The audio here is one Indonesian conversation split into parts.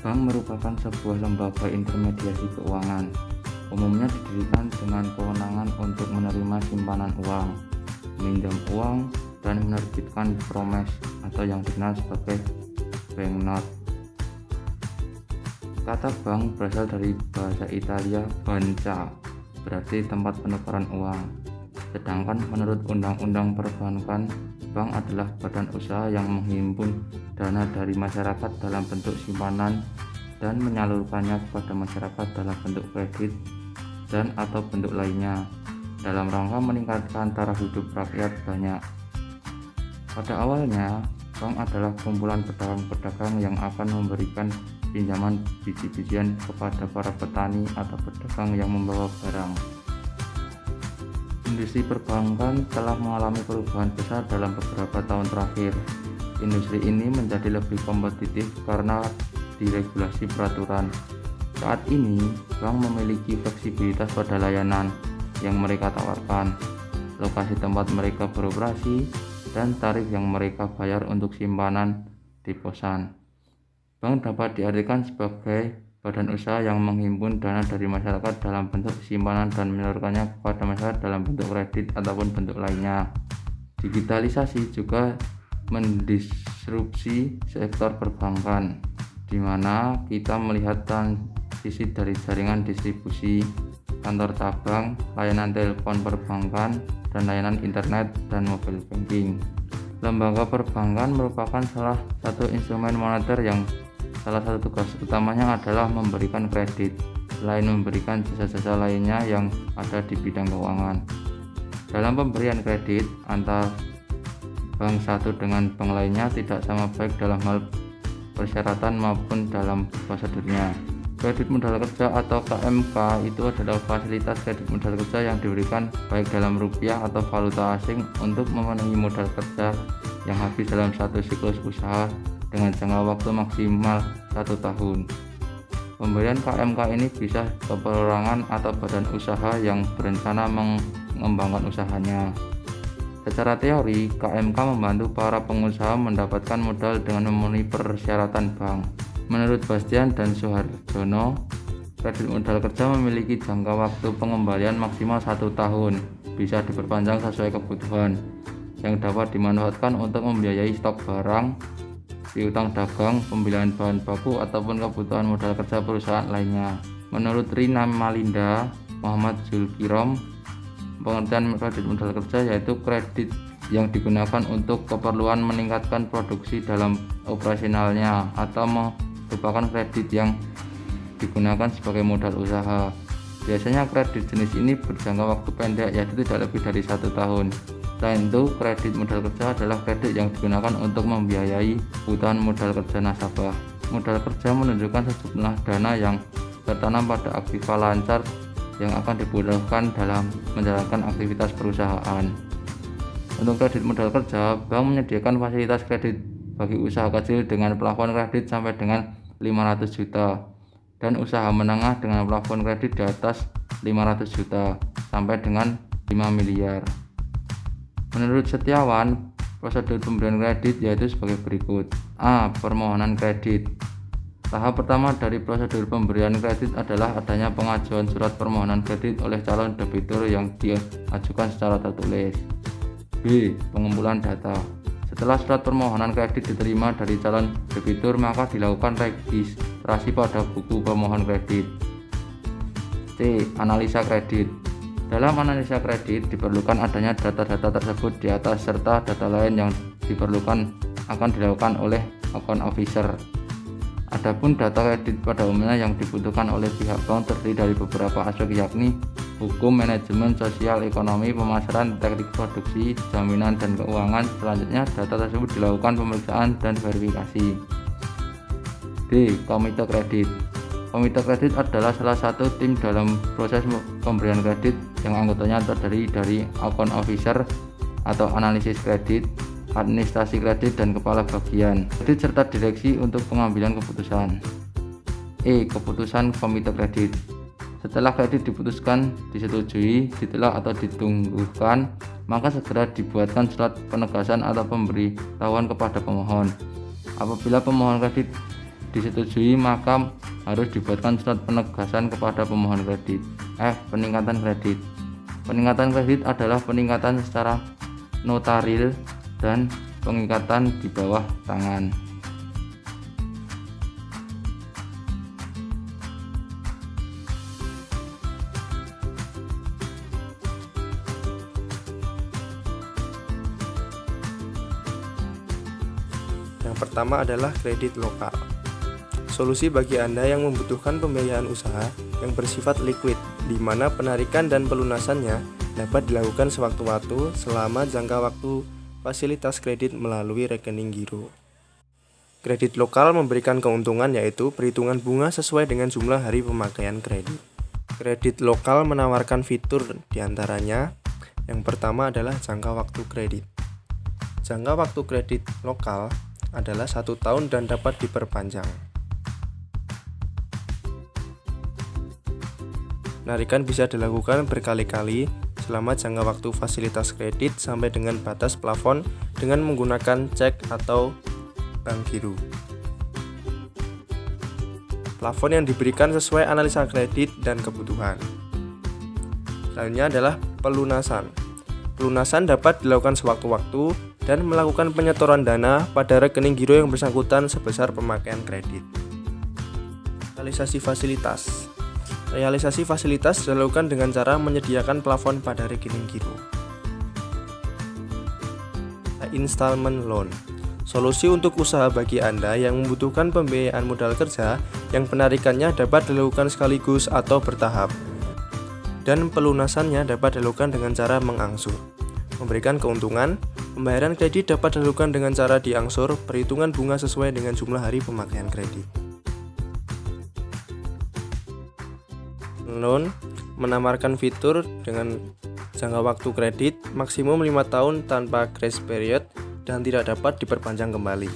Bank merupakan sebuah lembaga intermediasi keuangan. Umumnya didirikan dengan kewenangan untuk menerima simpanan uang, meminjam uang, dan menerbitkan promes atau yang dikenal sebagai banknote. Kata bank berasal dari bahasa Italia banca, berarti tempat penukaran uang. Sedangkan menurut Undang-Undang Perbankan, bank adalah badan usaha yang menghimpun dana dari masyarakat dalam bentuk simpanan dan menyalurkannya kepada masyarakat dalam bentuk kredit dan atau bentuk lainnya dalam rangka meningkatkan taraf hidup rakyat banyak. Pada awalnya, bank adalah kumpulan pedagang-pedagang yang akan memberikan pinjaman biji-bijian kepada para petani atau pedagang yang membawa barang. Industri perbankan telah mengalami perubahan besar dalam beberapa tahun terakhir. Industri ini menjadi lebih kompetitif karena diregulasi peraturan. Saat ini, bank memiliki fleksibilitas pada layanan yang mereka tawarkan, lokasi tempat mereka beroperasi, dan tarif yang mereka bayar untuk simpanan deposan. Bank dapat diartikan sebagai badan usaha yang menghimpun dana dari masyarakat dalam bentuk simpanan dan menyalurkannya kepada masyarakat dalam bentuk kredit ataupun bentuk lainnya. Digitalisasi juga mendisrupsi sektor perbankan, di mana kita melihat transisi dari jaringan distribusi, kantor cabang, layanan telepon perbankan, dan layanan internet dan mobile banking. Lembaga perbankan merupakan salah satu instrumen moneter yang salah satu tugas utamanya adalah memberikan kredit, selain memberikan jasa-jasa lainnya yang ada di bidang keuangan. Dalam pemberian kredit, antar bank satu dengan bank lainnya tidak sama baik dalam hal persyaratan maupun dalam prosedurnya. Kredit modal kerja atau KMK itu adalah fasilitas kredit modal kerja yang diberikan baik dalam rupiah atau valuta asing untuk memenuhi modal kerja yang habis dalam satu siklus usaha dengan jangka waktu maksimal 1 tahun. Pemberian KMK ini bisa ke perorangan atau badan usaha yang berencana mengembangkan usahanya. Secara teori, KMK membantu para pengusaha mendapatkan modal dengan memenuhi persyaratan bank. Menurut Bastian dan Suhardono, kredit modal kerja memiliki jangka waktu pengembalian maksimal 1 tahun, bisa diperpanjang sesuai kebutuhan, yang dapat dimanfaatkan untuk membiayai stok barang, piutang dagang, pembelian bahan baku, ataupun kebutuhan modal kerja perusahaan lainnya. Menurut Rina Malinda, Muhammad Zulkirom, pengertian kredit modal kerja yaitu kredit yang digunakan untuk keperluan meningkatkan produksi dalam operasionalnya atau merupakan kredit yang digunakan sebagai modal usaha. Biasanya kredit jenis ini berjangka waktu pendek, yaitu tidak lebih dari 1 tahun. Selain itu, kredit modal kerja adalah kredit yang digunakan untuk membiayai kebutuhan modal kerja nasabah. Modal kerja menunjukkan sejumlah dana yang tertanam pada aktiva lancar yang akan dibutuhkan dalam menjalankan aktivitas perusahaan. Untuk kredit modal kerja, bank menyediakan fasilitas kredit bagi usaha kecil dengan plafon kredit sampai dengan 500 juta dan usaha menengah dengan plafon kredit di atas 500 juta sampai dengan 5 miliar. Menurut Setiawan, prosedur pemberian kredit yaitu sebagai berikut. A. Permohonan kredit. Tahap pertama dari prosedur pemberian kredit adalah adanya pengajuan surat permohonan kredit oleh calon debitur yang diajukan secara tertulis. B. Pengumpulan data. Setelah surat permohonan kredit diterima dari calon debitur, maka dilakukan registrasi pada buku pemohon kredit. C. Analisa kredit. Dalam analisa kredit diperlukan adanya data-data tersebut di atas serta data lain yang diperlukan akan dilakukan oleh account officer. Adapun data kredit pada umumnya yang dibutuhkan oleh pihak bank terdiri dari beberapa aspek, yakni hukum, manajemen, sosial, ekonomi, pemasaran, teknik produksi, jaminan, dan keuangan. Selanjutnya data tersebut dilakukan pemeriksaan dan verifikasi. D. Komite kredit. Komite kredit adalah salah satu tim dalam proses pemberian kredit yang anggotanya terdiri dari account officer atau analisis kredit, administrasi kredit, dan kepala bagian kredit serta direksi untuk pengambilan keputusan. E. Keputusan komite kredit. Setelah kredit diputuskan, disetujui, ditolak atau ditunggukan, maka segera dibuatkan surat penegasan atau pemberitahuan kepada pemohon. Apabila pemohon kredit disetujui, maka harus dibuatkan surat penegasan kepada pemohon kredit. Peningkatan kredit. Peningkatan kredit adalah peningkatan secara notaril dan pengikatan di bawah tangan. Yang pertama adalah kredit lokal. Solusi bagi Anda yang membutuhkan pembiayaan usaha yang bersifat liquid, di mana penarikan dan pelunasannya dapat dilakukan sewaktu-waktu selama jangka waktu fasilitas kredit melalui rekening giro. Kredit lokal memberikan keuntungan yaitu perhitungan bunga sesuai dengan jumlah hari pemakaian kredit. Kredit lokal menawarkan fitur diantaranya, yang pertama adalah jangka waktu kredit. Jangka waktu kredit lokal adalah 1 tahun dan dapat diperpanjang. Penarikan bisa dilakukan berkali-kali selama jangka waktu fasilitas kredit sampai dengan batas plafon dengan menggunakan cek atau bank giro. Plafon yang diberikan sesuai analisa kredit dan kebutuhan. Selanjutnya adalah pelunasan. Pelunasan dapat dilakukan sewaktu-waktu dan melakukan penyetoran dana pada rekening giro yang bersangkutan sebesar pemakaian kredit. Realisasi fasilitas. Realisasi fasilitas dilakukan dengan cara menyediakan plafon pada rekening giro. Installment loan. Solusi untuk usaha bagi Anda yang membutuhkan pembiayaan modal kerja yang penarikannya dapat dilakukan sekaligus atau bertahap. Dan pelunasannya dapat dilakukan dengan cara mengangsur. Memberikan keuntungan, pembayaran kredit dapat dilakukan dengan cara diangsur, perhitungan bunga sesuai dengan jumlah hari pemakaian kredit. Loan menawarkan fitur dengan jangka waktu kredit maksimum 5 tahun tanpa grace period dan tidak dapat diperpanjang kembali.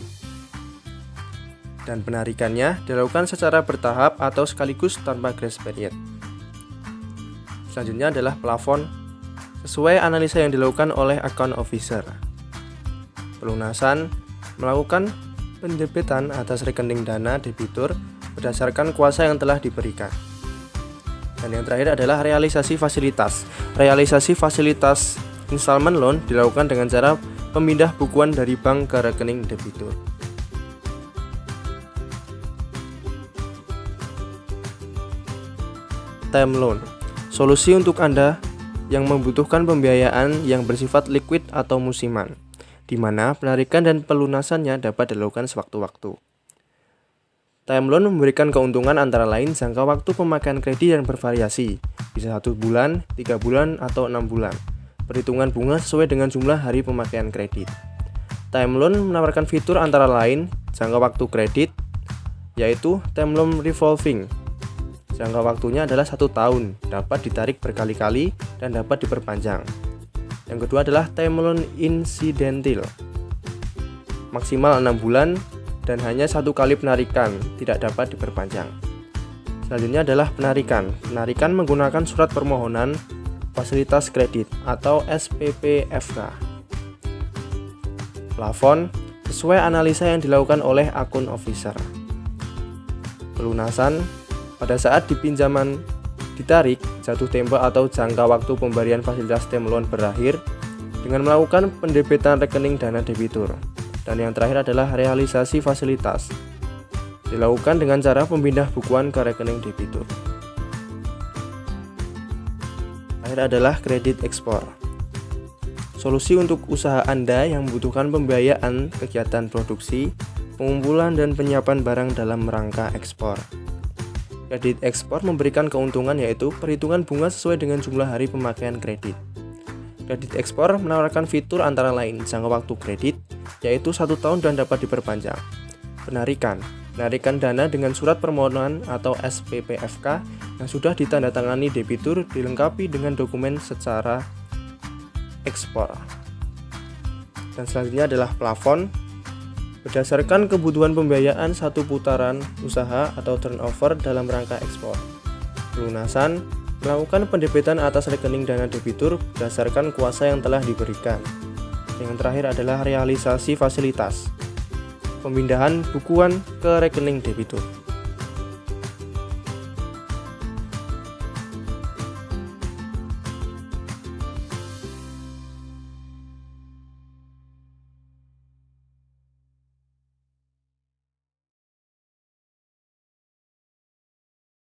Dan penarikannya dilakukan secara bertahap atau sekaligus tanpa grace period. Selanjutnya adalah plafon sesuai analisa yang dilakukan oleh account officer. Pelunasan melakukan pendebitan atas rekening dana debitur berdasarkan kuasa yang telah diberikan. Dan yang terakhir adalah realisasi fasilitas. Realisasi fasilitas installment loan dilakukan dengan cara pemindah bukuan dari bank ke rekening debitur. Time loan. Solusi untuk Anda yang membutuhkan pembiayaan yang bersifat liquid atau musiman, di mana penarikan dan pelunasannya dapat dilakukan sewaktu-waktu. Time loan memberikan keuntungan antara lain jangka waktu pemakaian kredit yang bervariasi, bisa 1 bulan, 3 bulan, atau 6 bulan. Perhitungan bunga sesuai dengan jumlah hari pemakaian kredit. Time loan menawarkan fitur antara lain jangka waktu kredit, yaitu time loan revolving. Jangka waktunya adalah 1 tahun, dapat ditarik berkali-kali dan dapat diperpanjang. Yang kedua adalah time loan incidental, maksimal 6 bulan dan hanya 1 kali penarikan, tidak dapat diperpanjang. Selanjutnya adalah penarikan. Penarikan menggunakan surat permohonan fasilitas kredit atau SPPFK. Plafon sesuai analisa yang dilakukan oleh akun officer. Pelunasan pada saat dipinjaman ditarik, jatuh tempo atau jangka waktu pemberian fasilitas time loan berakhir dengan melakukan pendebitan rekening dana debitur. Dan yang terakhir adalah realisasi fasilitas. Dilakukan dengan cara pemindah bukuan ke rekening debitur. Akhir adalah kredit ekspor. Solusi untuk usaha Anda yang membutuhkan pembiayaan kegiatan produksi, pengumpulan dan penyiapan barang dalam rangka ekspor. Kredit ekspor memberikan keuntungan yaitu perhitungan bunga sesuai dengan jumlah hari pemakaian kredit. Kredit ekspor menawarkan fitur antara lain jangka waktu kredit, yaitu 1 tahun dan dapat diperpanjang. Penarikan dana dengan surat permohonan atau SPPFK yang sudah ditandatangani debitur dilengkapi dengan dokumen secara ekspor. Dan selanjutnya adalah plafon. Berdasarkan kebutuhan pembiayaan 1 putaran usaha atau turnover dalam rangka ekspor. Pelunasan melakukan pendebitan atas rekening dana debitur berdasarkan kuasa yang telah diberikan. Yang terakhir adalah realisasi fasilitas. pemindahan bukuan ke rekening debitur.